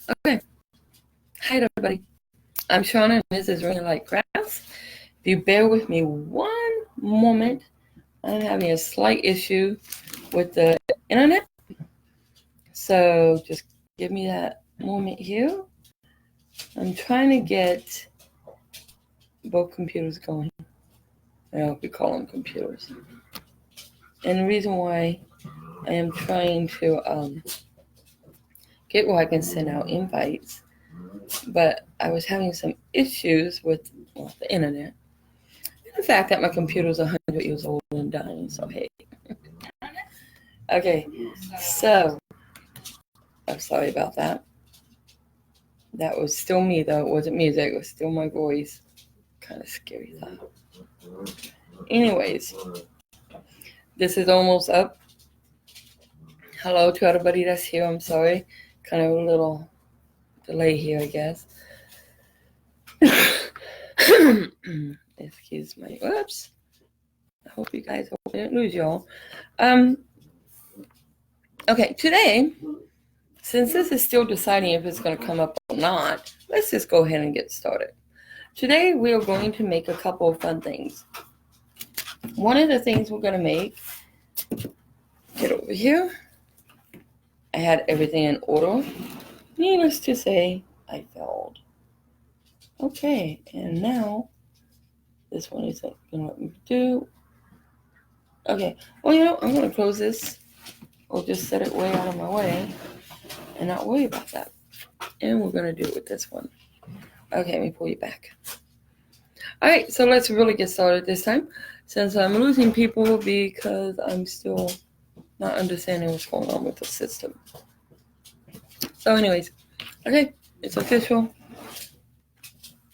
Okay. Hi, everybody. I'm Shauna, and this is Ring Like Grass. If you bear with me one moment, I'm having a slight issue with the internet. So just give me that moment here. I'm trying to get both computers going. I hope you call them computers. And the reason why I am trying to get where I can send out invites, but I was having some issues with the internet. The fact that my computer is 100 years old and dying, so hey. Okay, so I'm sorry about that. That was still me, though. It wasn't music, it was still my voice. Kind of scary thought. Anyways, this is almost up. Hello to everybody that's here. I'm sorry. Kind of a little delay here, I guess. Excuse my whoops. I hope you guys didn't lose y'all. Okay, today, since this is still deciding if it's going to come up or not, let's just go ahead and get started. Today, we are going to make a couple of fun things. One of the things we're going to make, get over here. I had everything in order. Needless to say, I failed. Okay, and now, this one isn't going to let me do. Okay, well, I'm going to close this, or just set it way out of my way, and not worry about that. And we're going to do it with this one. Okay, let me pull you back. All right, so let's really get started this time, since I'm losing people because I'm still not understanding what's going on with the system. So anyways, okay, it's official.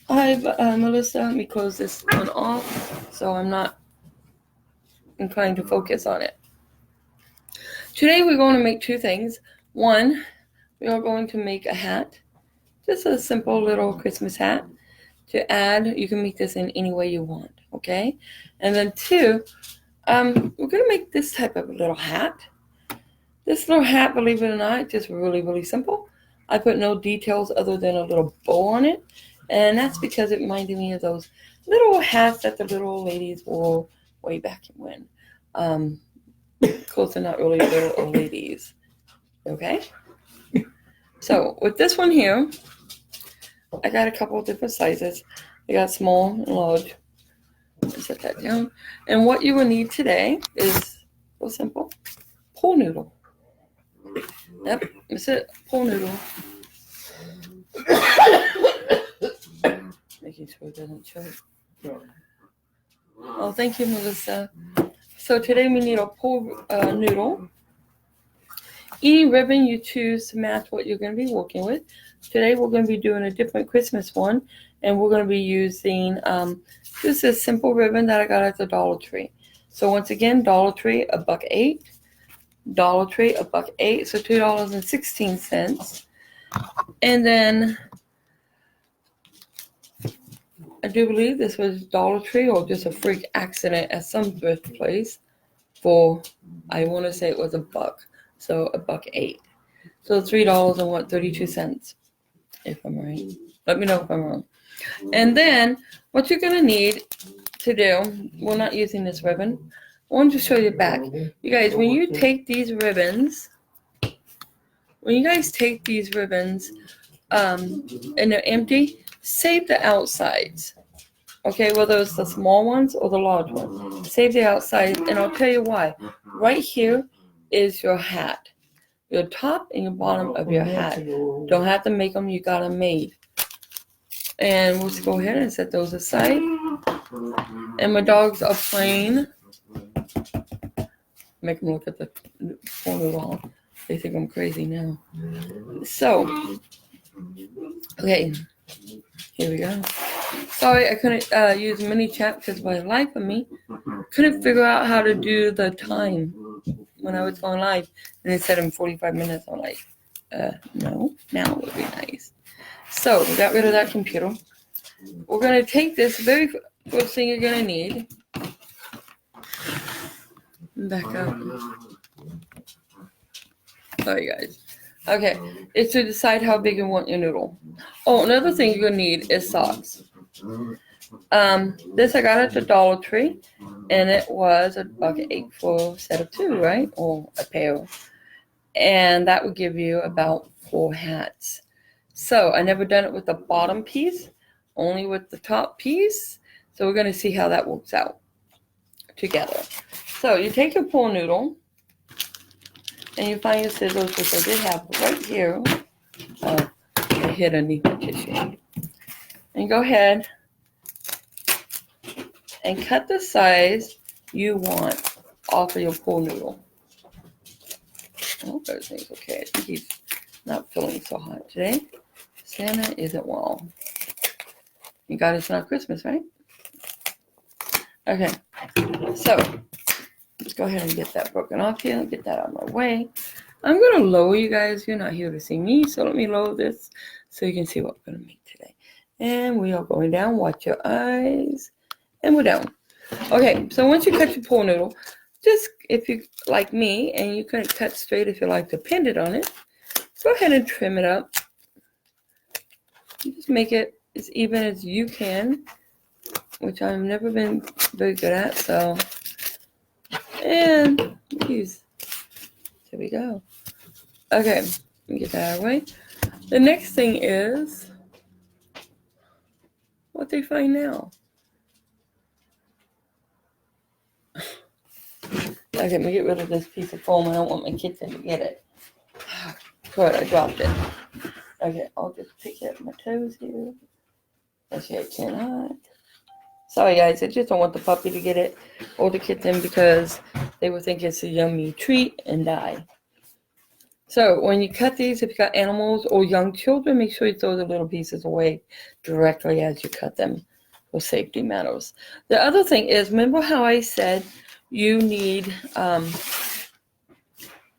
Hi, Melissa, let me close this one off so I'm not inclined to focus on it. Today we're going to make two things. One, we are going to make a hat, just a simple little Christmas hat. To add, you can make this in any way you want, okay? And then two, we're going to make this type of little hat. This little hat, believe it or not, just really, really simple. I put no details other than a little bow on it. And that's because it reminded me of those little hats that the little ladies wore way back when. Of course, they're not really little ladies. Okay? So, with this one here, I got a couple of different sizes. I got small and large. Set that down. And what you will need today is real simple. Pool noodle. Yep, that's it. Pool noodle. Making sure it doesn't choke. Oh, thank you, Melissa. So today we need a pool noodle. Any ribbon you choose to match what you're going to be working with. Today we're going to be doing a different Christmas one, and we're going to be using just a simple ribbon that I got at the Dollar Tree. So once again, Dollar Tree, $1.08. Dollar Tree, $1.08, so $2.16. And then I do believe this was Dollar Tree or just a freak accident at some thrift place for, I want to say it was $1. So $1.08. So $3.32, if I'm right. Let me know if I'm wrong. And then what you're going to need to do, we're not using this ribbon. I want to show you back. You guys, when you take these ribbons, and they're empty, save the outsides. Okay, whether it's the small ones or the large ones. Save the outside, and I'll tell you why. Right here is your hat. Your top and your bottom of your hat. Don't have to make them, you got them made. And let's go ahead and set those aside. And my dogs are playing. Make them look at the corner wall. They think I'm crazy now. So, okay, here we go. Sorry, I couldn't use mini chat because by the life of me, couldn't figure out how to do the time when I was going live. And it said in 45 minutes. I'm like, no, now would be nice. So, we got rid of that computer. We're going to take this very first thing you're going to need. Back up. Sorry, guys. Okay, is to decide how big you want your noodle. Oh, another thing you're gonna need is socks. This I got at the Dollar Tree, and it was $1.08 for a set of 2, right? Or a pair. And that would give you about 4 hats. So I never done it with the bottom piece, only with the top piece. So we're gonna see how that works out together. So you take your pool noodle, and you find your scissors, which I did have right here. I hid underneath the tissue. And go ahead and cut the size you want off of your pool noodle. I hope everything's okay. I think he's not feeling so hot today. Santa isn't well. You God, it's not Christmas, right? Okay, so let's go ahead and get that broken off here. Get that out of my way. I'm going to lower you guys. You're not here to see me, so let me lower this so you can see what we're going to make today. And we are going down. Watch your eyes. And we're down. Okay, so once you cut your pool noodle, just if you like me and you couldn't cut straight if you like to pin it on it, go ahead and trim it up. You just make it as even as you can, which I've never been very good at. So, and geez, there we go. Okay, let me get that out of the way. The next thing is what they find now. Okay, let me get rid of this piece of foam. I don't want my kitten to get it. Good, I dropped it. Okay, I'll just pick up my toes here. Actually, I cannot. Sorry, guys. I just don't want the puppy to get it or the kitten because they will think it's a yummy treat and die. So when you cut these, if you got animals or young children, make sure you throw the little pieces away directly as you cut them for safety matters. The other thing is, remember how I said you need,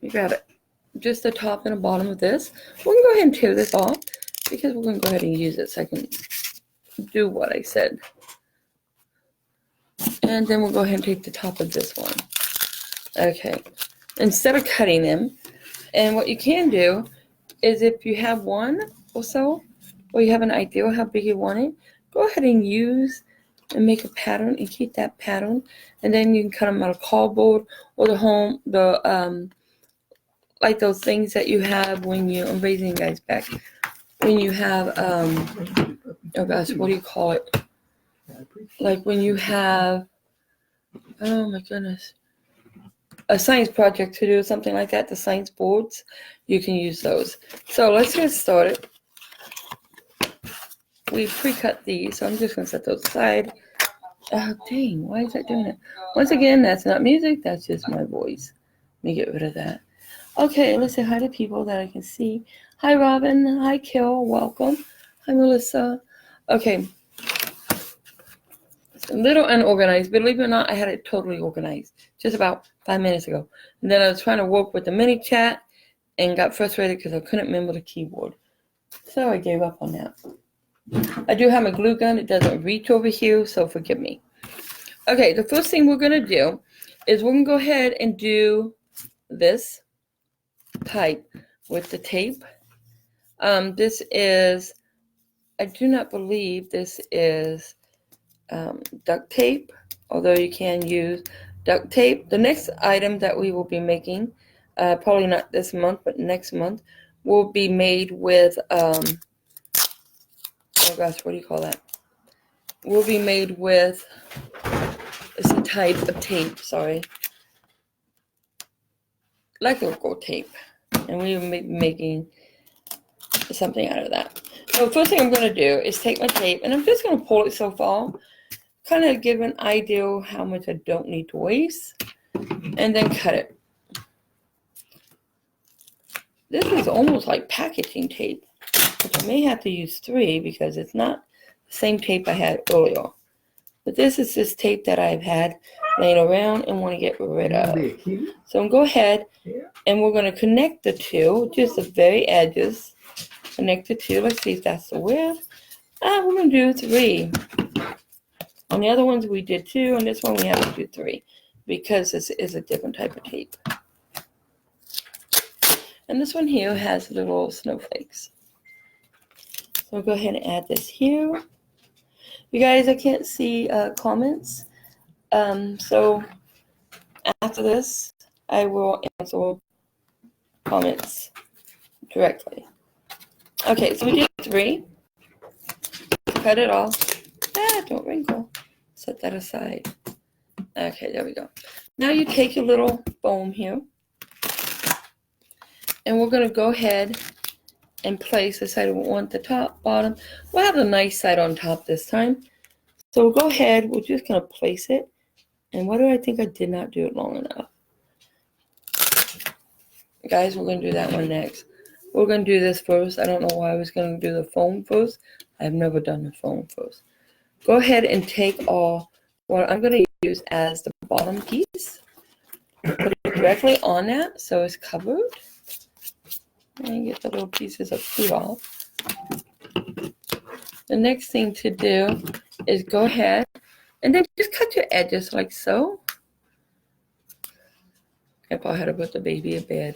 you got it, just the top and the bottom of this. We're going to go ahead and tear this off because we're going to go ahead and use it so I can do what I said. And then we'll go ahead and take the top of this one. Okay. Instead of cutting them, and what you can do is if you have one or so, or you have an idea of how big you want it, go ahead and use and make a pattern and keep that pattern. And then you can cut them out of cardboard or like those things that you have when you, I'm raising you guys back, when you have, oh gosh, what do you call it? Like when you have, oh my goodness, a science project to do, something like that, the science boards, you can use those. So let's get started. We pre-cut these, so I'm just going to set those aside. Oh, dang, why is that doing it? Once again, that's not music, that's just my voice. Let me get rid of that. Okay, let's say hi to people that I can see. Hi, Robin. Hi, Kel. Welcome. Hi, Melissa. Okay. It's a little unorganized. Believe it or not, I had it totally organized just about 5 minutes ago. And then I was trying to work with the mini chat and got frustrated because I couldn't remember the keyboard. So I gave up on that. I do have my glue gun. It doesn't reach over here, so forgive me. Okay, the first thing we're going to do is we're going to go ahead and do this type with the tape. This is, I do not believe this is duct tape, although you can use duct tape. The next item that we will be making, probably not this month, but next month, will be made with, oh gosh, what do you call that? Will be made with, it's a type of tape, sorry, electrical tape. And we will be making something out of that. So the first thing I'm going to do is take my tape, and I'm just going to pull it so far, kind of give an idea of how much I don't need to waste, and then cut it. This is almost like packaging tape, which I may have to use 3 because it's not the same tape I had earlier. But this is this tape that I've had laying around and want to get rid of. So I'm go ahead and we're going to connect the two, just the very edges. Connect the two. Let's see if that's the width. We're going to do 3. On the other ones we did 2, and this one we have to do 3 because this is a different type of tape. And this one here has little snowflakes. So we'll go ahead and add this here. You guys, I can't see comments. So after this, I will answer comments directly. Okay, so we did 3. Cut it off. Don't wrinkle. Set that aside. Okay, there we go. Now you take your little foam here, and we're going to go ahead and place the side we want, the top, bottom. We'll have the nice side on top this time. So we'll go ahead, we're just going to place it. And what do I think I did not do it long enough? Guys, we're going to do that one next. We're going to do this first. I don't know why I was going to do the foam first. I've never done the foam first. Go ahead and take all what I'm going to use as the bottom piece. Put it directly on that so it's covered. And get the little pieces of food off. The next thing to do is go ahead and then just cut your edges like so. Grandpa had to put the baby in bed.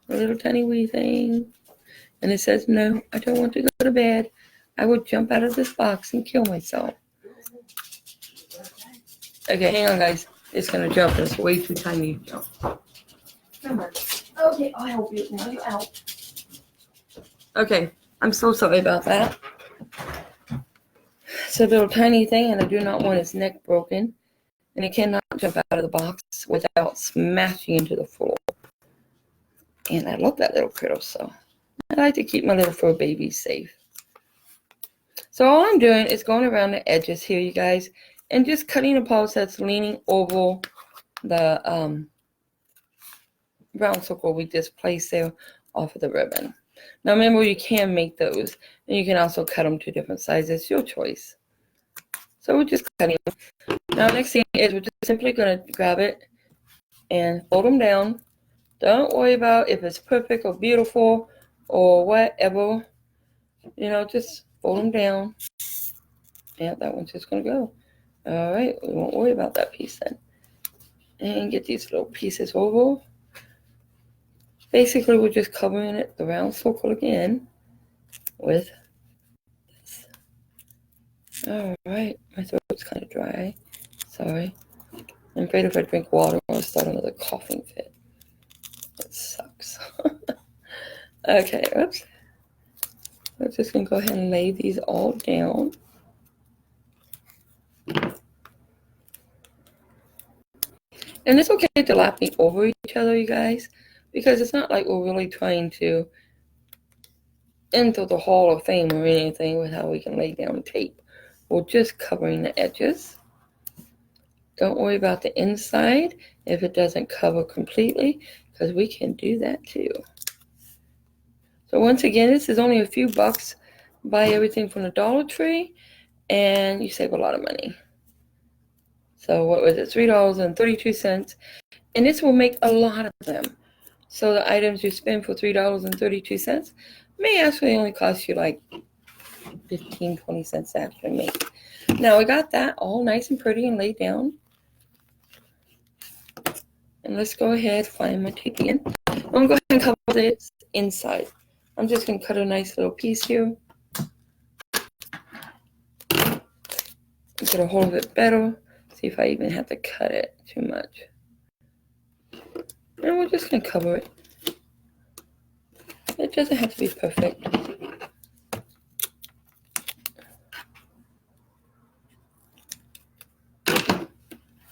A little tiny wee thing. And it says, no, I don't want to go to bed. I will jump out of this box and kill myself. Okay, hang on, guys. It's going to jump. It's way too tiny to jump. Come on. Okay, I'll help you. Now you're out. Okay, I'm so sorry about that. It's a little tiny thing, and I do not want its neck broken. And it cannot jump out of the box without smashing into the floor. And I love that little critter, so I like to keep my little fur babies safe. So all I'm doing is going around the edges here, you guys, and just cutting a pulse that's leaning over the brown circle we just placed there off of the ribbon. Now remember, you can make those, and you can also cut them to different sizes, your choice. So we're just cutting them. Now next thing is we're just simply going to grab it and fold them down. Don't worry about if it's perfect or beautiful or whatever. You know, just fold them down. Yeah, that one's just going to go. All right, we won't worry about that piece then. And get these little pieces over. Basically, we're just covering it, the round circle again, with this. All right, my throat's kind of dry. Sorry. I'm afraid if I drink water, I'll start another coughing fit. It sucks. Okay, oops. We're just going to go ahead and lay these all down. And it's okay to lapping over each other, you guys, because it's not like we're really trying to enter the Hall of Fame or anything with how we can lay down tape. We're just covering the edges. Don't worry about the inside if it doesn't cover completely, because we can do that too. So once again, this is only a few bucks. Buy everything from the Dollar Tree, and you save a lot of money. So what was it? $3.32. And this will make a lot of them. So the items you spend for $3.32 may actually only cost you like 15, 20 cents to actually make. Now I got that all nice and pretty and laid down. And let's go ahead, find my tape again. I'm going to go ahead and cover this inside. I'm just going to cut a nice little piece here. Get a hold of it better. See if I even have to cut it too much. And we're just going to cover it. It doesn't have to be perfect.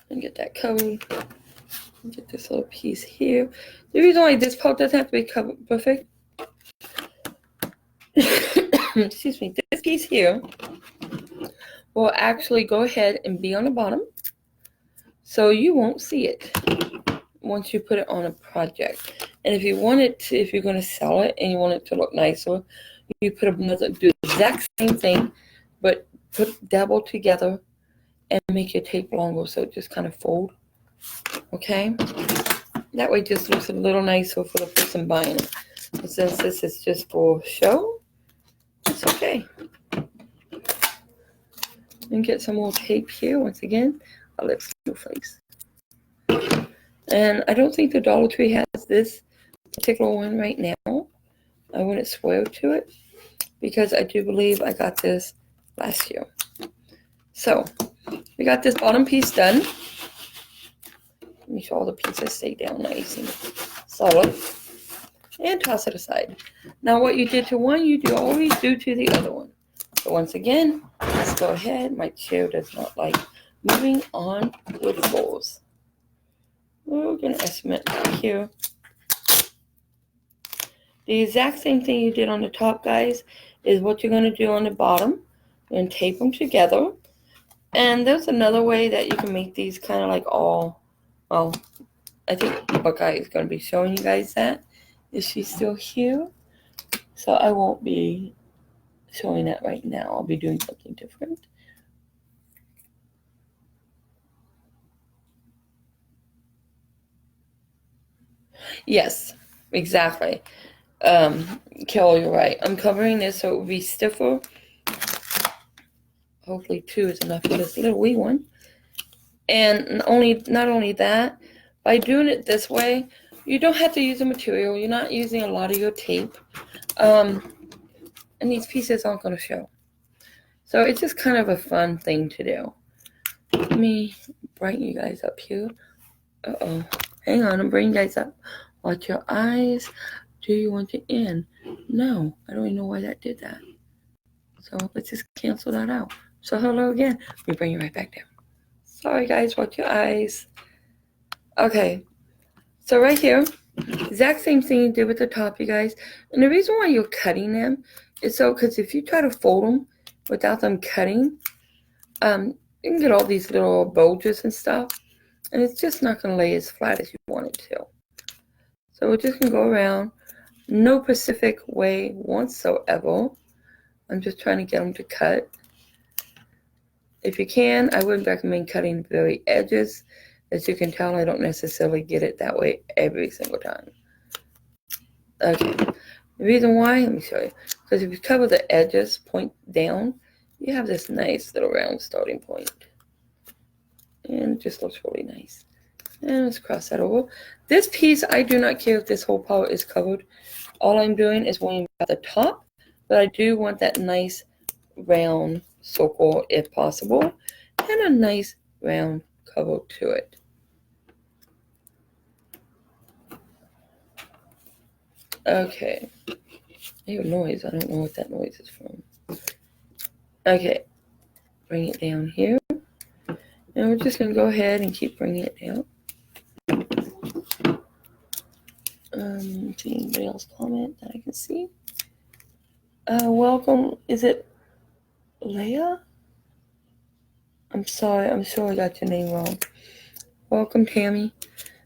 And get that covered. Get this little piece here. The reason why this part doesn't have to be covered perfect, excuse me, this piece here will actually go ahead and be on the bottom, so you won't see it once you put it on a project. And if you want it to, if you're going to sell it and you want it to look nicer, you put another, do the exact same thing, but put double together and make your tape longer so it just kind of fold. Okay, that way it just looks a little nicer for the person buying it. But since this is just for show, it's okay. And get some more tape here once again. I'll let you face. And I don't think the Dollar Tree has this particular one right now. I wouldn't swear to it because I do believe I got this last year. So we got this bottom piece done. Make sure all the pieces stay down nice and solid. And toss it aside. Now what you did to one, you do always do to the other one. So once again, let's go ahead. My chair does not like moving on with balls. We're going to estimate here. The exact same thing you did on the top, guys, is what you're going to do on the bottom. And tape them together. And there's another way that you can make these kind of like all, well, I think Buckeye is going to be showing you guys that. Is she still here? So I won't be showing that right now. I'll be doing something different. Yes, exactly. Carol, you're right. I'm covering this so it will be stiffer. Hopefully 2 is enough for this little wee one. And not only that, by doing it this way, you don't have to use the material. You're not using a lot of your tape. And these pieces aren't going to show. So it's just kind of a fun thing to do. Let me brighten you guys up here. Uh-oh. Hang on, I'm bringing you guys up. Watch your eyes. Do you want to end? No. I don't even know why that did that. So let's just cancel that out. So hello again. Let me bring you right back down. Sorry, guys. Watch your eyes. Okay. So right here, exact same thing you did with the top, you guys. And the reason why you're cutting them is so because if you try to fold them without them cutting, you can get all these little bulges and stuff. And it's just not going to lay as flat as you want it to. So we're just going to go around. No specific way whatsoever. I'm just trying to get them to cut. If you can, I wouldn't recommend cutting the very edges. As you can tell, I don't necessarily get it that way every single time. Okay. The reason why, let me show you. Because if you cover the edges, point down, you have this nice little round starting point. And it just looks really nice. And let's cross that over. This piece, I do not care if this whole part is covered. All I'm doing is worrying about the top. But I do want that nice round circle if possible. And a nice round cover to it. Okay. I hear noise. I don't know what that noise is from. Okay. Bring it down here. And we're just going to go ahead and keep bringing it down. See anybody else comment that I can see? Welcome. Is it Leah? I'm sorry. I'm sure I got your name wrong. Welcome, Tammy.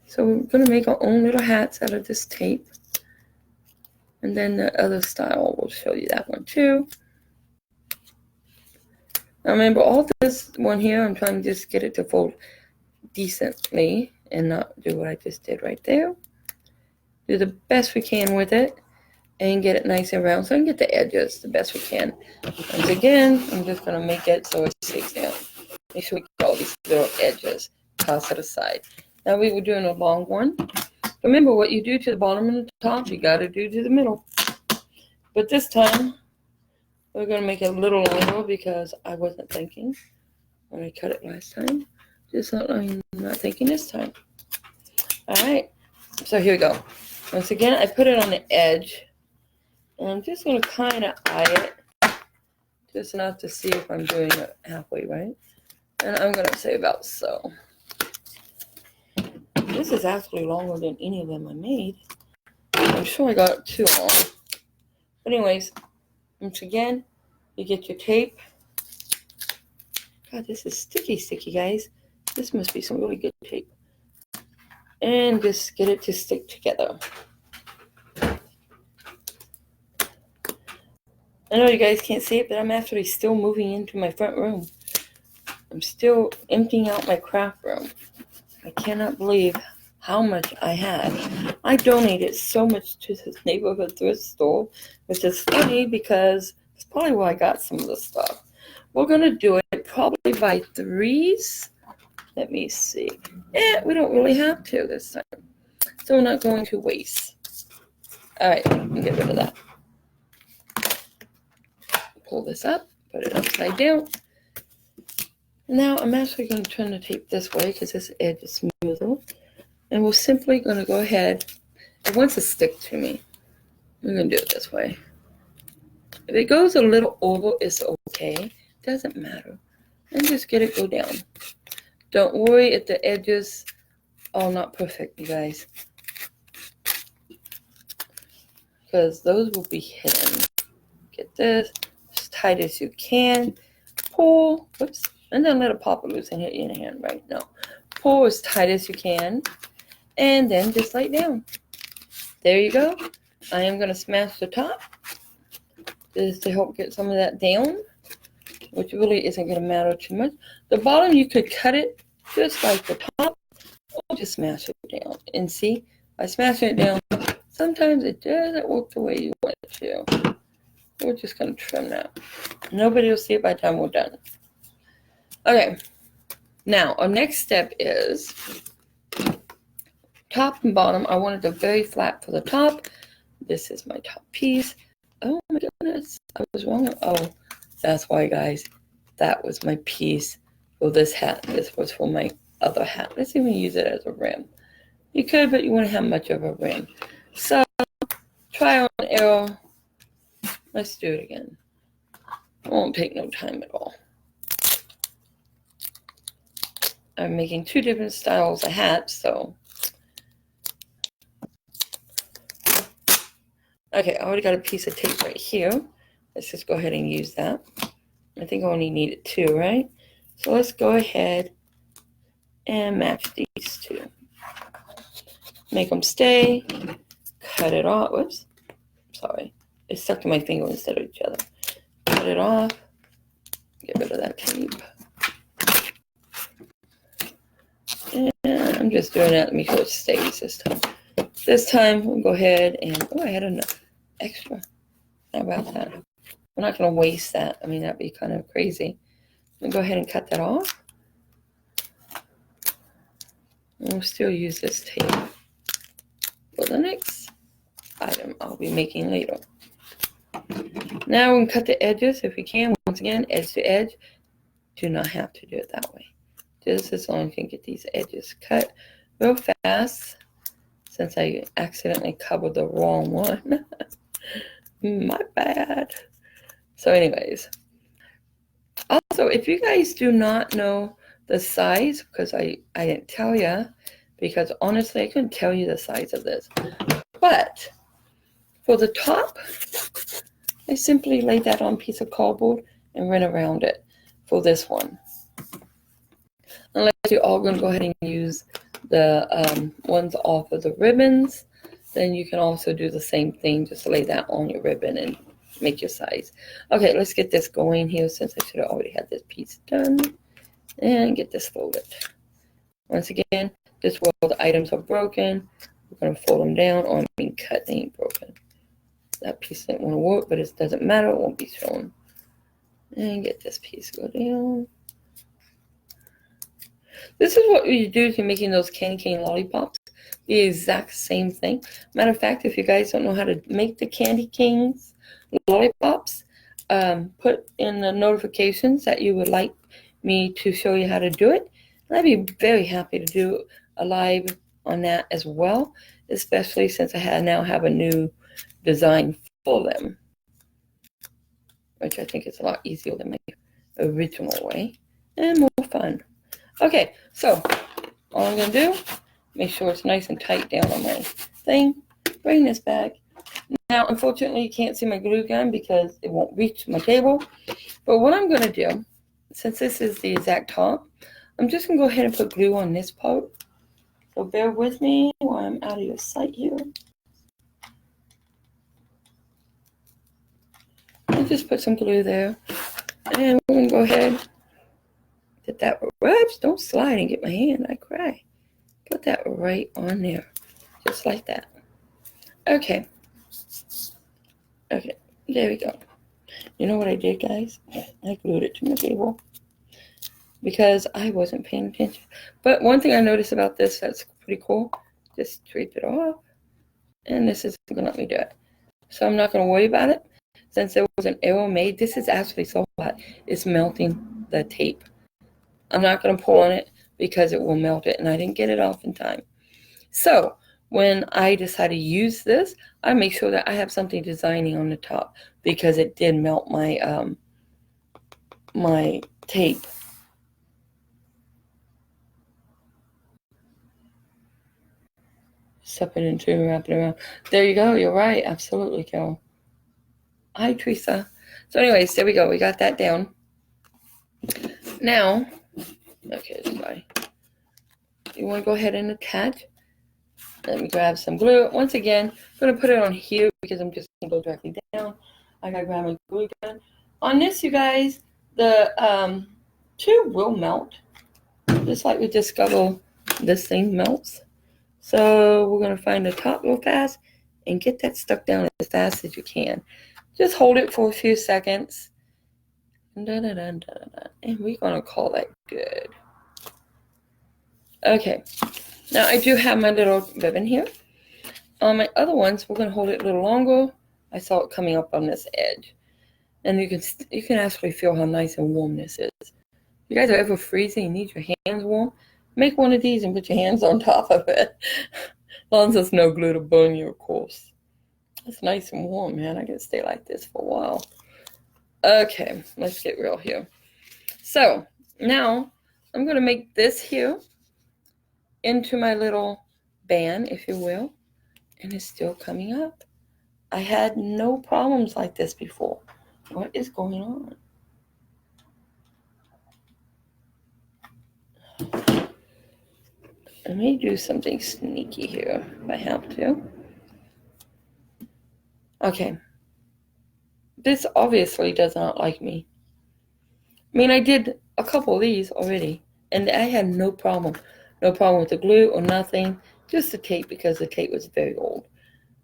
So we're going to make our own little hats out of this tape. And then the other style, we'll show you that one too. Now remember, all this one here, I'm trying to just get it to fold decently and not do what I just did right there. Do the best we can with it and get it nice and round so I can get the edges the best we can. Once again, I'm just going to make it so it stays down. Make sure we get all these little edges. Toss it aside. Now we were doing a long one. Remember, what you do to the bottom and the top, you got to do to the middle. But this time, we're going to make it a little longer because I wasn't thinking when I cut it last time. Just not, I'm not thinking this time. All right. So here we go. Once again, I put it on the edge. And I'm just going to kind of eye it. Just enough to see if I'm doing it halfway right. And I'm going to say about so. This is actually longer than any of them I made. I'm sure I got it too long. But anyways, once again, you get your tape. God, this is sticky, guys. This must be some really good tape. And just get it to stick together. I know you guys can't see it, but I'm actually still moving into my front room. I'm still emptying out my craft room. I cannot believe how much I have. I donated so much to this neighborhood thrift store, which is funny because it's probably where I got some of the stuff. We're going to do it probably by threes. Let me see. We don't really have to this time. So we're not going to waste. All right, get rid of that. Pull this up, put it upside down. Now I'm actually going to turn the tape this way because this edge is smoother. And we're simply going to go ahead. It wants to stick to me. I'm going to do it this way. If it goes a little over, it's okay. Doesn't matter. And just get it go down. Don't worry if the edges are not perfect, you guys. Because those will be hidden. Get this as tight as you can. Pull. Whoops. And then let it pop loose and hit you in the hand right now. Pull as tight as you can. And then just lay down. There you go. I am going to smash the top. This is to help get some of that down, which really isn't going to matter too much. The bottom, you could cut it just like the top, or just smash it down. And see, by smashing it down, sometimes it doesn't work the way you want it to. We're just going to trim that. Nobody will see it by the time we're done. Okay. Now, our next step is top and bottom. I wanted it very flat for the top. This is my top piece. Oh my goodness, I was wrong. Oh, that's why, guys. That was my piece for this hat. This was for my other hat. Let's even use it as a rim. You could, but you wouldn't have much of a rim. So, trial and error. Let's do it again. It won't take no time at all. I'm making two different styles of hats, so. Okay, I already got a piece of tape right here. Let's just go ahead and use that. I think I only needed two, right? So let's go ahead and match these two. Make them stay. Cut it off. Whoops. Sorry. It stuck to my finger instead of each other. Cut it off. Get rid of that tape. And I'm just doing that. Let me make sure it stays this time. This time, we'll go ahead and, oh, I had enough extra. How about that? We're not going to waste that. I mean, that'd be kind of crazy. I'm going to go ahead and cut that off. And we'll still use this tape for the next item I'll be making later. Now we can cut the edges if we can. Once again, edge to edge. Do not have to do it that way. Just as long as you can get these edges cut real fast. Since I accidentally covered the wrong one. My bad. So anyways. Also, if you guys do not know the size, because I didn't tell you, because honestly, I couldn't tell you the size of this. But for the top, I simply lay that on a piece of cardboard and run around it for this one. Unless you're all going to go ahead and use the ones off of the ribbons, then you can also do the same thing. Just lay that on your ribbon and make your size. Okay, let's get this going here since I should have already had this piece done. And get this folded. Once again, this where all the items are broken. We're going to fold them down, or I mean cut, they ain't broken. That piece didn't want to work, but it doesn't matter, it won't be shown. And get this piece go down. This is what you do if you're making those candy cane lollipops. The exact same thing. Matter of fact, if you guys don't know how to make the candy canes lollipops, put in the notifications that you would like me to show you how to do it. And I'd be very happy to do a live on that as well, especially since I now have a new design for them, which I think is a lot easier than my original way and more fun. Okay, so all I'm going to do, make sure it's nice and tight down on my thing, bring this back. Now, unfortunately, you can't see my glue gun because it won't reach my table, but what I'm going to do, since this is the exact top, I'm just going to go ahead and put glue on this part. So bear with me while I'm out of your sight here. And just put some glue there. And we're going to go ahead, get that right. Don't slide and get my hand. I cry. Put that right on there. Just like that. Okay. Okay. There we go. You know what I did, guys? I glued it to my table because I wasn't paying attention. But one thing I noticed about this that's pretty cool, just drape it off. And this isn't going to let me do it. So I'm not going to worry about it. Since there was an error made, this is actually so hot, it's melting the tape. I'm not going to pull on it because it will melt it, and I didn't get it off in time. So when I decide to use this, I make sure that I have something designing on the top because it did melt my my tape. Step it into and wrap it around. There you go. You're right. Absolutely, Carol. Hi, Teresa. So anyways, there we go. We got that down. Now, okay, sorry. You want to go ahead and attach. Let me grab some glue. Once again, I'm going to put it on here because I'm just going to go directly down. I got to grab my glue gun. On this, you guys, the tube will melt. Just like we discovered, this thing melts. So we're going to find the top real fast and get that stuck down as fast as you can. Just hold it for a few seconds. And we're going to call that good. Okay. Now I do have my little ribbon here. On my other ones, we're going to hold it a little longer. I saw it coming up on this edge. And you can actually feel how nice and warm this is. If you guys are ever freezing and need your hands warm, make one of these and put your hands on top of it. As long as there's no glue to burn you, of course. It's nice and warm, man. I can stay like this for a while. Okay, let's get real here. So, now I'm going to make this here into my little band, if you will. And it's still coming up. I had no problems like this before. What is going on? Let me do something sneaky here if I have to. Okay. This obviously does not like me. I mean, I did a couple of these already, and I had no problem. No problem with the glue or nothing. Just the tape because the tape was very old.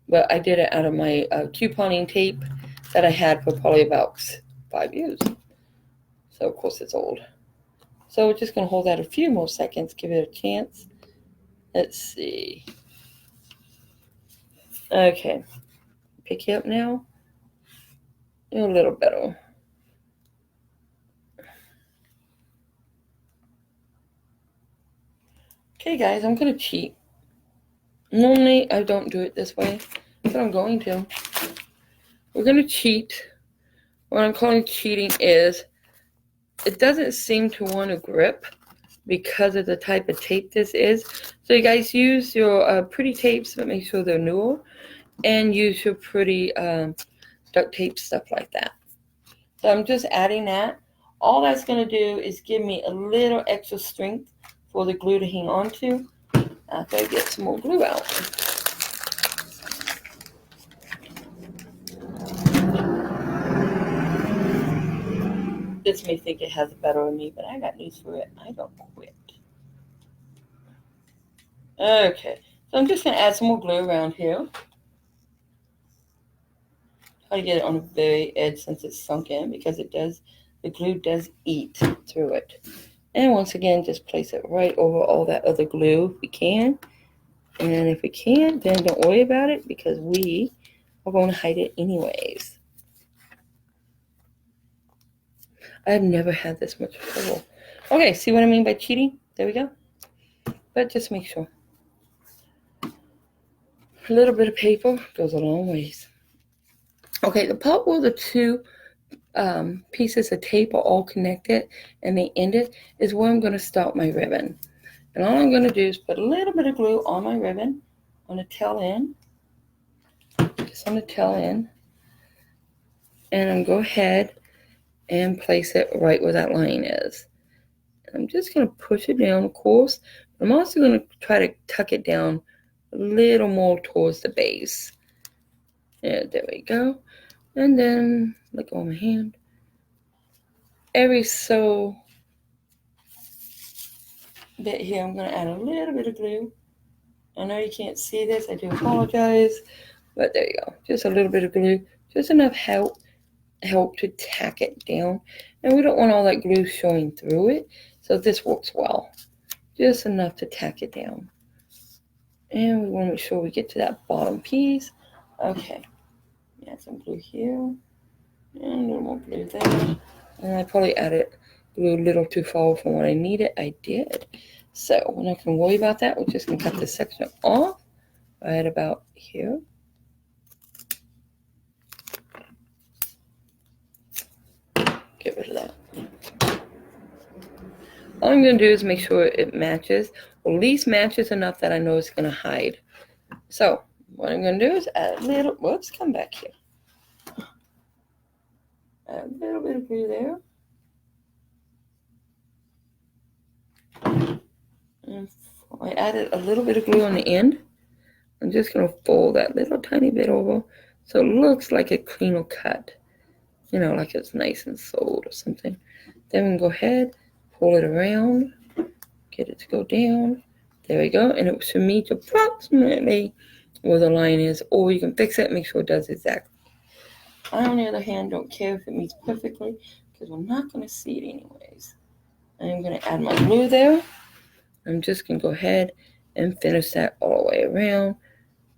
But I did it out of my couponing tape that I had for probably about 5 years. So, of course, it's old. So we're just going to hold that a few more seconds, give it a chance. Let's see. Okay. Pick you up now. You're a little better. Okay, guys, I'm going to cheat. Normally, I don't do it this way, but I'm going to. We're going to cheat. What I'm calling cheating is it doesn't seem to want to grip because of the type of tape this is. So you guys use your pretty tapes, but make sure they're newer, and use your pretty duct tape, stuff like that. So I'm just adding that. All that's going to do is give me a little extra strength for the glue to hang on to after I get some more glue out. This may think it has better than me, but I got news for it. I don't quit. Okay, so I'm just going to add some more glue around here. Try to get it on the very edge since it's sunk in because it does, the glue does eat through it. And once again, just place it right over all that other glue if we can. And if we can't, then don't worry about it because we are going to hide it anyways. I've never had this much trouble. Okay, see what I mean by cheating? There we go. But just make sure. A little bit of paper goes a long ways. Okay, the part where the two pieces of tape are all connected and they end it is where I'm going to start my ribbon. And all I'm going to do is put a little bit of glue on my ribbon on the tail end. Just on the tail end. And I'm going to go ahead and place it right where that line is. And I'm just going to push it down, of course. But I'm also going to try to tuck it down a little more towards the base. Yeah, there we go. And then, let go of my hand. Every so bit here, I'm going to add a little bit of glue. I know you can't see this. I do apologize. But there you go. Just a little bit of glue. Just enough help to tack it down. And we don't want all that glue showing through it. So this works well. Just enough to tack it down. And we want to make sure we get to that bottom piece. Okay. Add some glue here. And a little more glue there. And I probably added glue a little too far from what I needed. I did. So we're not going to worry about that. We're just going to cut this section off right about here. Get rid of that. All I'm going to do is make sure it matches, or at least matches enough that I know it's going to hide. So what I'm going to do is add a little, whoops, come back here. Add a little bit of glue there. And I added a little bit of glue on the end. I'm just going to fold that little tiny bit over so it looks like a cleaner cut. You know, like it's nice and sewed or something. Then we can go ahead, pull it around, get it to go down. There we go. And it should meet approximately where the line is, or you can fix it, make sure it does exactly. I, on the other hand, don't care if it meets perfectly because we're not going to see it anyways. I'm going to add my glue there. I'm just going to go ahead and finish that all the way around.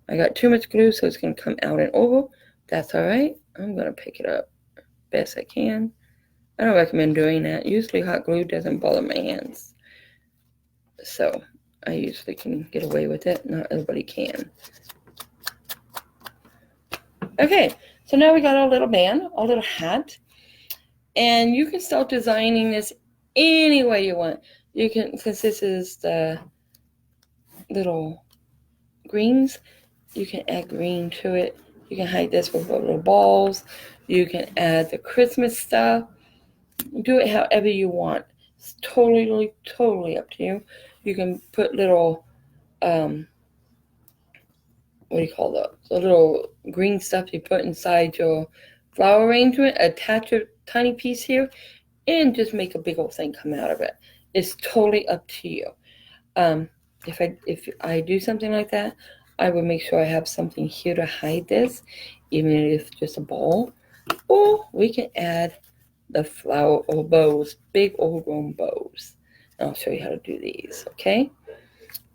I got too much glue, so it's going to come out and over. That's all right. I'm going to pick it up best I can. I don't recommend doing that. Usually hot glue doesn't bother my hands. So I usually can get away with it. Not everybody can. Okay, so now we got our little band, our little hat. And you can start designing this any way you want. You can, since this is the little greens, you can add green to it. You can hide this with little balls. You can add the Christmas stuff. Do it however you want. It's totally up to you. You can put little, what do you call that? The little green stuff you put inside your flower arrangement. Attach a tiny piece here and just make a big old thing come out of it. It's totally up to you. If I do something like that, I would make sure I have something here to hide this, even if it's just a ball. Or we can add the flower or bows, big overgrown bows. And I'll show you how to do these, okay?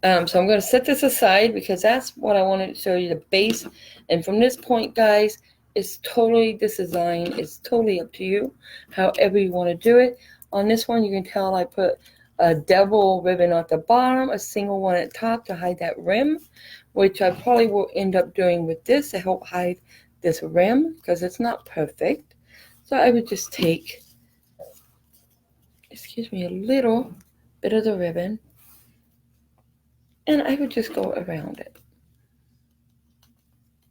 So I'm going to set this aside because that's what I wanted to show you, the base. And from this point, guys, it's totally, this design is totally up to you, however you want to do it. On this one, you can tell I put a double ribbon at the bottom, a single one at the top to hide that rim, which I probably will end up doing with this to help hide this rim because it's not perfect. So I would just take, excuse me, a little bit of the ribbon and I would just go around it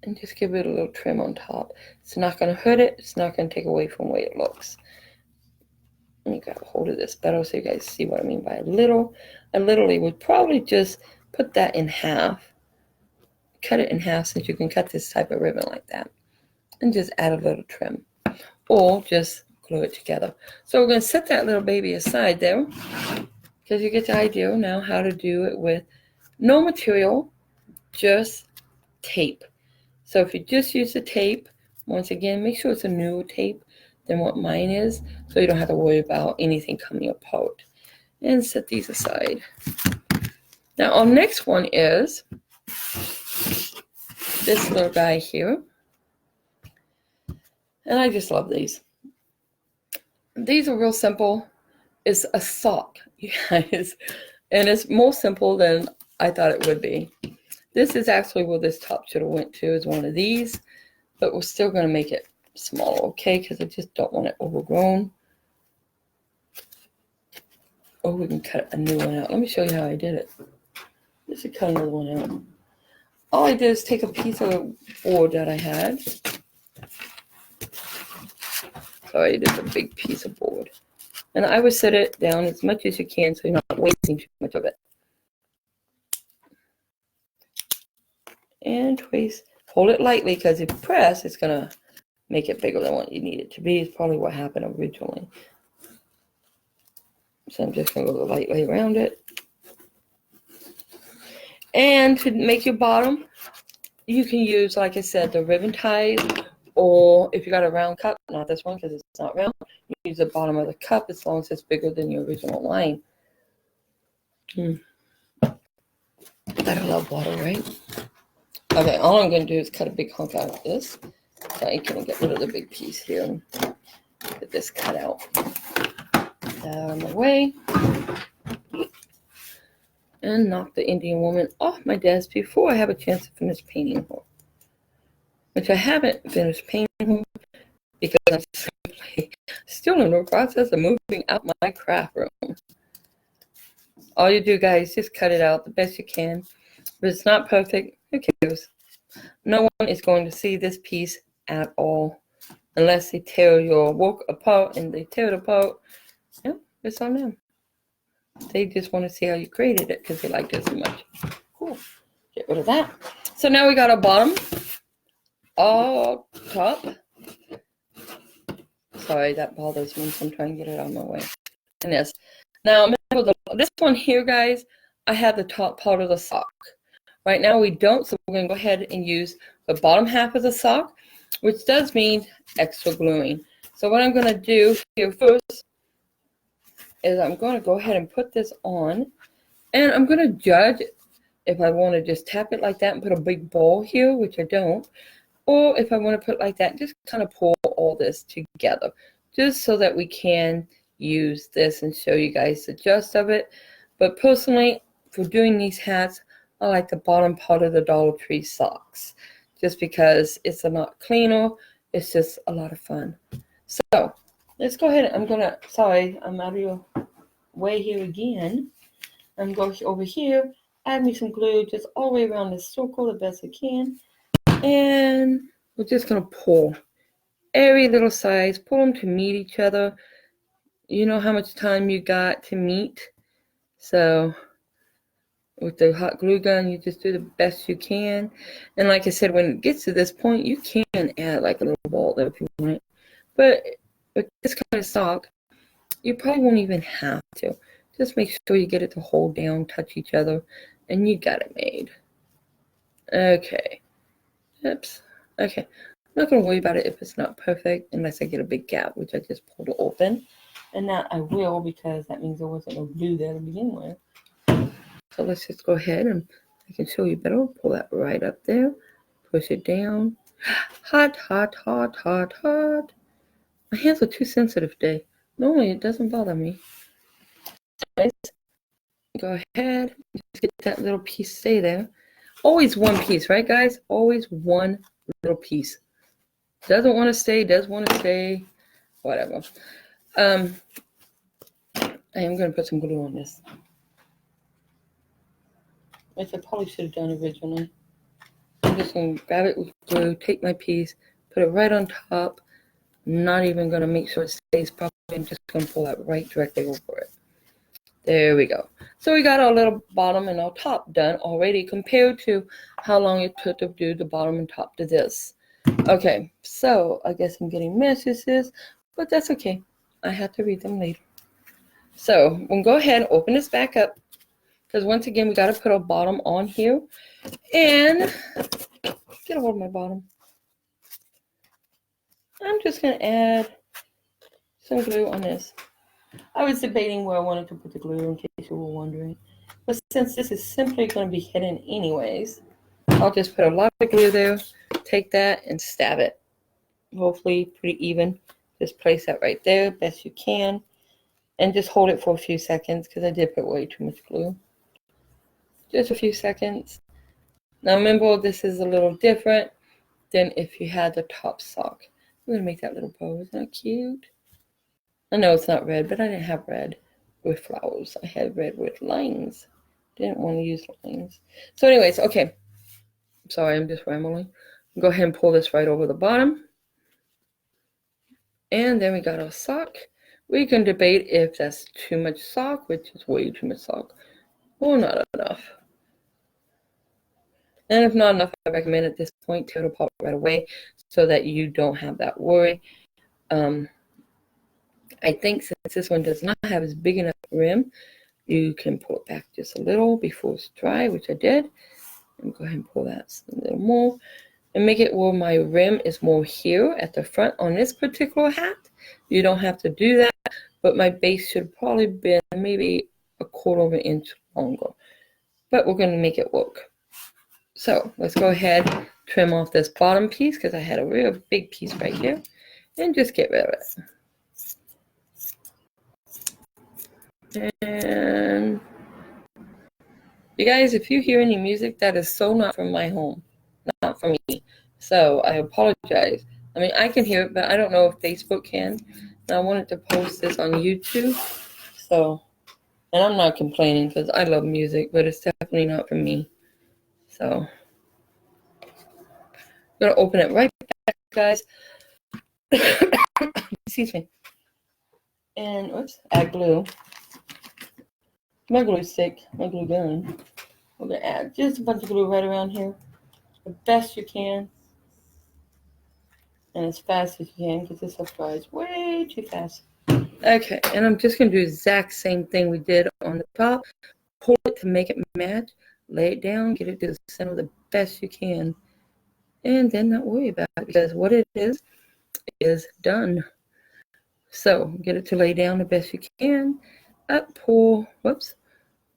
and just give it a little trim on top. It's not going to hurt it. It's not going to take away from the way it looks. Let me grab a hold of this better so you guys see what I mean by a little. I literally would probably just put that in half. Cut it in half since you can cut this type of ribbon like that. And just add a little trim. Or just glue it together. So we're going to set that little baby aside there. Because you get the idea now how to do it with no material. Just tape. So if you just use the tape, once again, make sure it's a newer tape than what mine is, so you don't have to worry about anything coming apart. And set these aside. Now our next one is this little guy here. And I just love these. These are real simple. It's a sock, you guys. And it's more simple than I thought it would be. This is actually where this top should have went to, is one of these. But we're still going to make it smaller, okay? Because I just don't want it overgrown. Or we can cut a new one out. Let me show you how I did it. Just to cut another one out. All I did is take a piece of board that I had. Sorry, it is a big piece of board. And I would set it down as much as you can so you're not wasting too much of it. And twist. Hold it lightly because if you press, it's going to make it bigger than what you need it to be. It's probably what happened originally. So I'm just going to go lightly around it. And to make your bottom, you can use, like I said, the ribbon ties. Or if you got a round cup, not this one because it's not round, you use the bottom of the cup as long as it's bigger than your original line. Gotta love water, right? Okay, all I'm going to do is cut a big hunk out of this. So I can get rid of the big piece here and get this cut out. Out of the way. And knock the Indian woman off my desk before I have a chance to finish painting her. Which I haven't finished painting her because I'm simply still in the process of moving out my craft room. All you do, guys, just cut it out the best you can. If it's not perfect, who cares? No one is going to see this piece at all unless they tear your work apart, and they tear it apart. Yeah, it's on them. They just want to see how you created it because they liked it so much. Cool. Get rid of that. So now we got our bottom, all top. Sorry, that bothers me, so I'm trying to get it out of my way. And this. Now, this one here, guys, I have the top part of the sock. Right now we don't, so we're going to go ahead and use the bottom half of the sock, which does mean extra gluing. So what I'm going to do here first is I'm going to go ahead and put this on, and I'm going to judge if I want to just tap it like that and put a big ball here, which I don't, or if I want to put it like that, just kind of pull all this together, just so that we can use this and show you guys the gist of it. But personally, for doing these hats, I like the bottom part of the Dollar Tree socks, just because it's a lot cleaner. It's just a lot of fun. So let's go ahead. Sorry, I'm out of your way here again. I'm going over here, add me some glue just all the way around this circle the best I can. And we're just going to pull every little size, pull them to meet each other. You know how much time you got to meet. So with the hot glue gun, you just do the best you can. And like I said, when it gets to this point, you can add like a little ball there if you want. But with this kind of sock, you probably won't even have to. Just make sure you get it to hold down, touch each other, and you got it made. Okay. Oops. Okay. I'm not going to worry about it if it's not perfect unless I get a big gap, which I just pulled open. And that I will, because that means there wasn't no glue there to begin with. So let's just go ahead and I can show you better. Pull that right up there. Push it down. Hot, hot, hot, hot, hot. My hands are too sensitive today. Normally it doesn't bother me. Anyways, go ahead. Just get that little piece stay there. Always one piece, right, guys? Always one little piece. Doesn't want to stay, does want to stay. Whatever. I am going to put some glue on this, which I probably should have done originally. I'm just going to grab it with glue, take my piece, put it right on top. Not even going to make sure it stays properly. I'm just going to pull that right directly over it. There we go. So we got our little bottom and our top done already compared to how long it took to do the bottom and top to this. Okay, so I guess I'm getting messages, but that's okay. I have to read them later. So we'll go ahead and open this back up, because once again, we got to put our bottom on here. And get a hold of my bottom. I'm just going to add some glue on this. I was debating where I wanted to put the glue in case you were wondering. But since this is simply going to be hidden anyways, I'll just put a lot of glue there, take that and stab it. Hopefully pretty even. Just place that right there best you can. And just hold it for a few seconds, because I did put way too much glue. Just a few seconds. Now remember, this is a little different than if you had the top sock. I'm going to make that little bow. Isn't that cute? I know it's not red, but I didn't have red with flowers. I had red with lines. Didn't want to use lines. So anyways, okay. Sorry, I'm just rambling. Go ahead and pull this right over the bottom. And then we got our sock. We can debate if that's too much sock, which is way too much sock, or not enough. And if not enough, I recommend at this point tear it apart right away so that you don't have that worry. I think since this one does not have as big enough rim, you can pull it back just a little before it's dry, which I did. And go ahead and pull that a little more. And make it where my rim is more here at the front on this particular hat. You don't have to do that, but my base should probably be maybe a quarter of an inch longer. but we're going to make it work. So let's go ahead, trim off this bottom piece because I had a real big piece right here, and just get rid of it. And you guys, if you hear any music, that is so not from my home, not from me. So I apologize. I mean, I can hear it, but I don't know if Facebook can. And I wanted to post this on YouTube. So, and I'm not complaining because I love music, but it's definitely not from me. So, I'm going to open it right back, guys. Excuse me. And, oops, add glue. My glue stick, my glue gun. We're going to add just a bunch of glue right around here. The best you can. And as fast as you can because this stuff dries way too fast. Okay, and I'm just going to do the exact same thing we did on the top. Pull it to make it match. Lay it down. Get it to the center the best you can. And then not worry about it because what it is done. So get it to lay down the best you can. Up, pull. Whoops.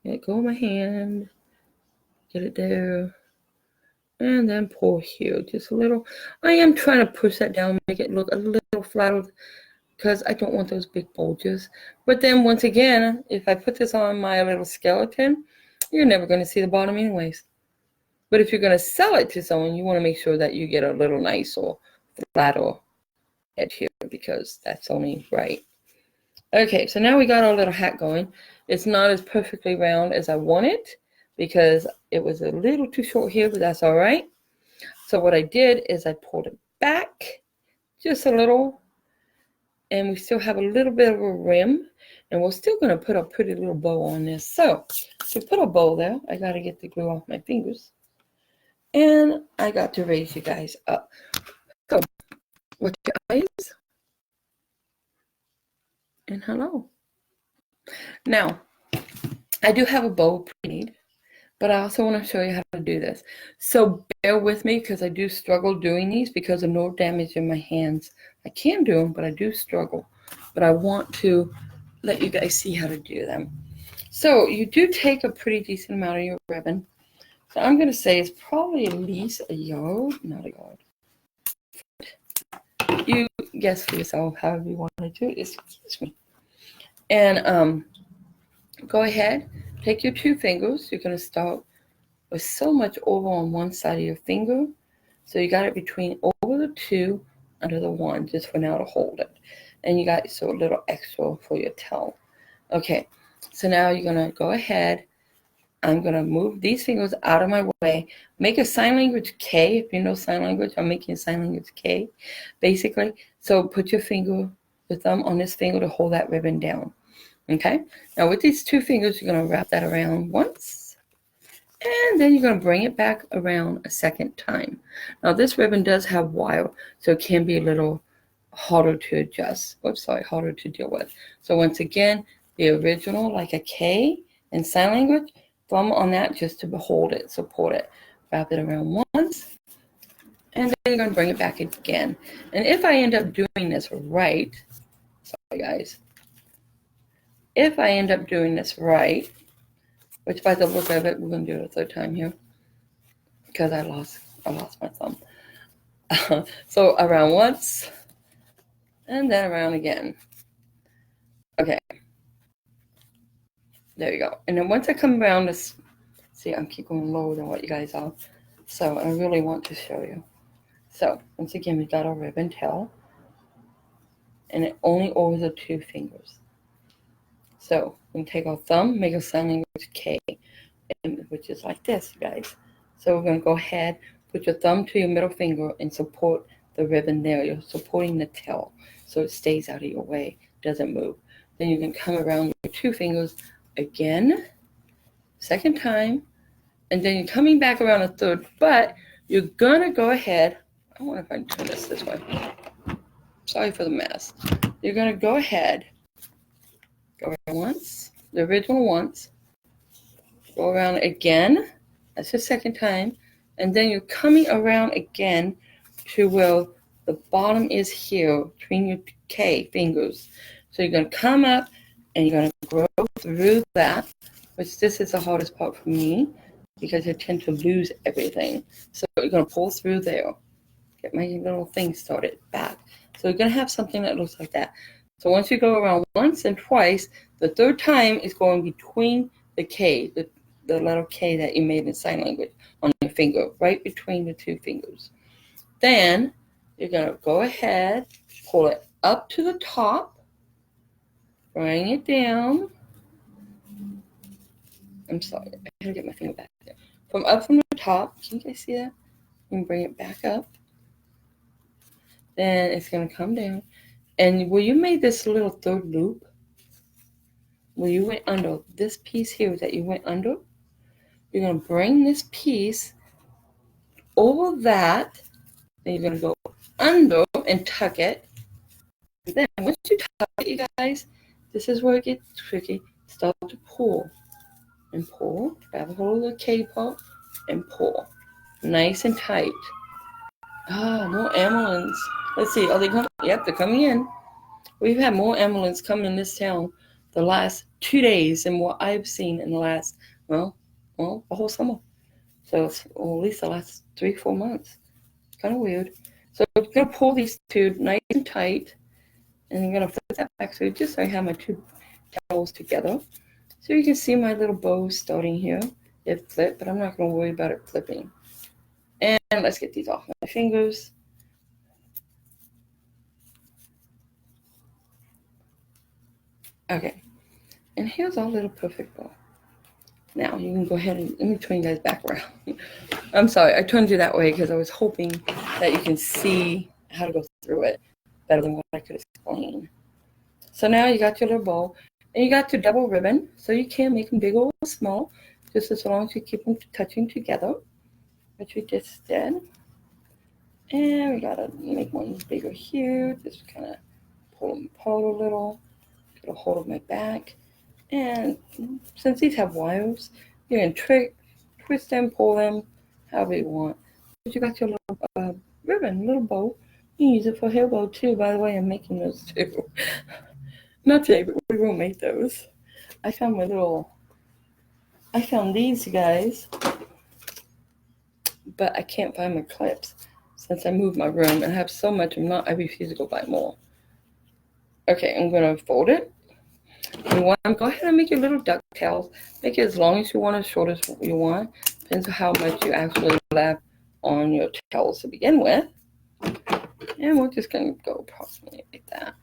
Let go of my hand. Get it there. And then pull here just a little. I am trying to push that down, make it look a little flatter because I don't want those big bulges. But then once again, if I put this on my little skeleton, you're never going to see the bottom anyways. But if you're going to sell it to someone, you want to make sure that you get a little nice or flatter edge here because that's only right. Okay, so now we got our little hat going. It's not as perfectly round as I want it because it was a little too short here, but that's all right. So what I did is I pulled it back just a little, and we still have a little bit of a rim, and we're still going to put a pretty little bow on this. So to put a bow there, I got to get the glue off my fingers, and I got to raise you guys up. So watch your eyes, and hello. Now, I do have a bow pre-made, but I also want to show you how to do this. So bear with me because I do struggle doing these because of no damage in my hands. I can do them, but I do struggle. But I want to let you guys see how to do them. So you do take a pretty decent amount of your ribbon. So I'm going to say it's probably at least a yard, not a yard. You guess for yourself however you want to do it. Excuse me. And go ahead, take your two fingers. You're going to start with so much over on one side of your finger. So you got it between over the two, under the one, just for now to hold it. And you got so a little extra for your toe. Okay, so now you're going to go ahead. I'm going to move these fingers out of my way. Make a sign language K. If you know sign language, I'm making a sign language K, basically. So put your thumb on this finger to hold that ribbon down. Okay, now with these two fingers, you're going to wrap that around once, and then you're going to bring it back around a second time. Now this ribbon does have wire, so it can be a little harder to adjust. Harder to deal with. So once again, the original, like a K in sign language, thumb on that just to hold it, support it. Wrap it around once, and then you're going to bring it back again. And if I end up doing this right, sorry guys, if I end up doing this right, which by the look of it, we're going to do it a third time here because I lost my thumb. So around once, and then around again. Okay. There you go. And then once I come around this, see, I'm keep going lower than what you guys are. So I really want to show you. So once again, we got our ribbon tail, and it only over the two fingers. So we take our thumb, make a sign language K, which is like this, you guys. So we're going to go ahead, put your thumb to your middle finger and support the ribbon there. You're supporting the tail so it stays out of your way, doesn't move. Then you can come around your two fingers again, second time, and then you're coming back around a third, but you're going to go ahead. I wonder if I can turn this way. Sorry for the mess. You're going to go ahead. Go around once, the original once, go around again, that's the second time, and then you're coming around again to where the bottom is here between your K fingers. So you're going to come up and you're going to grow through that, which this is the hardest part for me, because you tend to lose everything. So you're going to pull through there. Get my little thing started back. So you're going to have something that looks like that. So once you go around once and twice, the third time is going between the K, the letter K that you made in sign language on your finger, right between the two fingers. Then you're going to go ahead, pull it up to the top, bring it down. I'm sorry, I gotta get my finger back there. From the top, can you guys see that? You can bring it back up. Then it's gonna come down. And where you made this little third loop, where you went under, this piece here that you went under, you're gonna bring this piece over that, and you're gonna go under and tuck it. And then once you tuck it, you guys, this is where it gets tricky. Start to pull. And pull, grab a hold of the cable and pull. Nice and tight. More ambulance. Let's see, are they coming? Yep, they're coming in. We've had more ambulance come in this town the last 2 days than what I've seen in the last, well, the whole summer. So it's, or at least the last 3-4 months. It's kind of weird. So I'm going to pull these two nice and tight, and I'm going to flip that back so just so I have my two towels together. So you can see my little bow starting here. It flipped, but I'm not going to worry about it flipping. And let's get these off my fingers. Okay. And here's our little perfect bow. Now you can go ahead and let me turn you guys back around. I'm sorry, I turned you that way because I was hoping that you can see how to go through it better than what I could explain. So now you got your little bow. And you got your double ribbon, so you can make them big or small, just as long as you keep them touching together, which we just did. And we gotta make one bigger here, just kind of pull them apart a little, get a hold of my back. And since these have wires, you can twist them, pull them, however you want. But you got your little ribbon, little bow. You can use it for hair bow too, by the way. I'm making those too. Not today, but we will make those. I found these, you guys, but I can't find my clips since I moved my room and I have so much. I refuse to go buy more. Okay, I'm going to fold it. You want, go ahead and make your little ducktails. Make it as long as you want, as short as you want. Depends on how much you actually have on your towels to begin with. And we're just going to go approximately like that.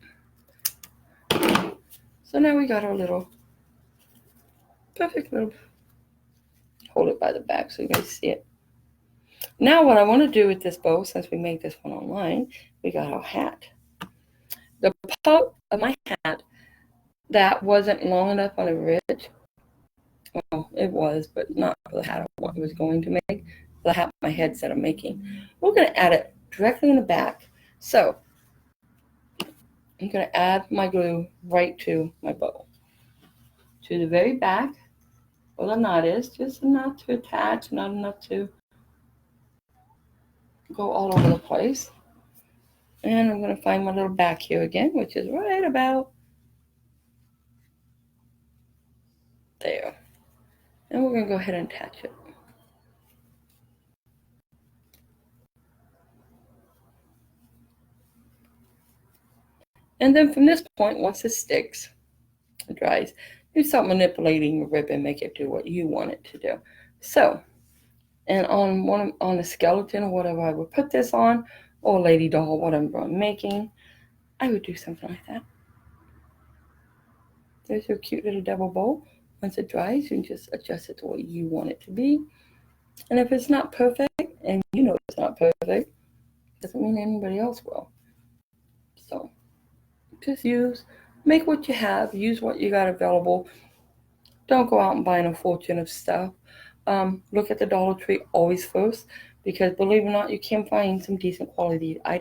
So now we got our little perfect little, hold it by the back so you guys see it. Now what I want to do with this bow, since we made this one online, we got our hat. The part of my hat that wasn't long enough on the ridge, well, it was, but not for the hat I was going to make, the hat my heads that I'm making. We're going to add it directly in the back. So I'm going to add my glue right to my bow. To the very back where the knot is, just enough to attach, not enough to go all over the place. And I'm going to find my little back here again, which is right about there. And we're going to go ahead and attach it. And then from this point, once it sticks, it dries, you start manipulating your ribbon, make it do what you want it to do. So, and on a skeleton or whatever I would put this on, or lady doll, whatever I'm making, I would do something like that. There's your cute little double bow. Once it dries, you can just adjust it to what you want it to be. And if it's not perfect, and you know it's not perfect, doesn't mean anybody else will. So just make what you have, use what you got available. Don't go out and buy a fortune of stuff. Look at the Dollar Tree always first, because believe it or not, you can find some decent quality items